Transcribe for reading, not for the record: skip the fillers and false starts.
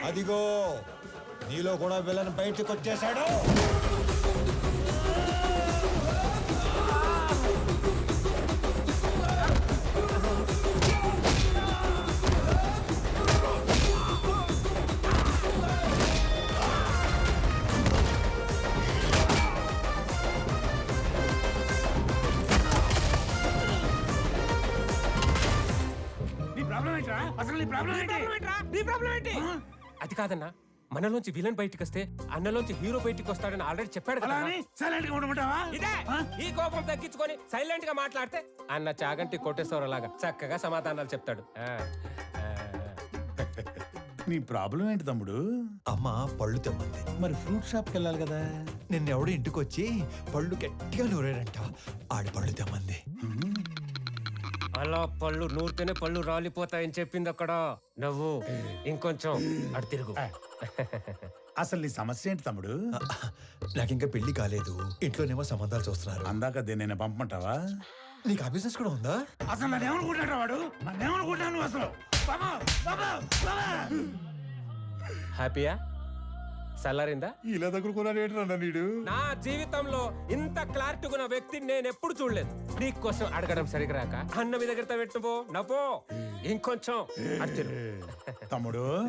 అదిగో నీలో కూడా విలన్ బయటకు వచ్చేసాడు. అది కాదన్నా, మనలోంచి విలన్ బయటికి వస్తే అన్నలోంచి హీరో బయటికి వస్తాడని ఆల్రెడీ చెప్పాడు కదా. ఇదే ఈ కోపం తగ్గించుకొని సైలెంట్ గా మాట్లాడితే అన్న చాగంటి కోటేశ్వర లాగా చక్కగా సమాధానాలు చెప్తాడు. నీ ప్రాబ్లం ఏంటి తమ్ముడు? అమ్మ పళ్ళు తెమ్మంది. మరి ఫ్రూట్ షాప్కి వెళ్ళాలి కదా. నిన్నెవడో ఇంటికి వచ్చి పళ్ళు గట్టిగా నూరాడంట. ఆడి పళ్ళు తెమ్మంది. అలా పళ్ళు నూరితేనే పళ్ళు రాలిపోతాయని చెప్పింది అక్కడ. నువ్వు ఇంకొంచెం అటు తిరుగు. అసలు నీ సమస్య ఏంటి తమ్ముడు? నాకింకా పెళ్లి కాలేదు, ఇంట్లోనేమో సంబంధాలు చూస్తున్నారు. అందాక నేను పంపమంటావా? నీకు ఆ బిజినెస్ కూడా ఉందా? అసలు నన్నేమనుకుంటాడు వాడు? నన్నేమనుకుంటాను అసలు? హ్యాపీయా? సల్లారిందా? ఇలా దగ్గర నీడు నా జీవితంలో ఇంత క్లారిటీ ఉన్న వ్యక్తిని నేను ఎప్పుడు చూడలేదు. నీకోసం అడగడం సరిగ్గా రాక అన్న మీ దగ్గర పెట్టుపో నవ్వో ఇంకొంచెం అటు తిరుగు. తమ్ముడు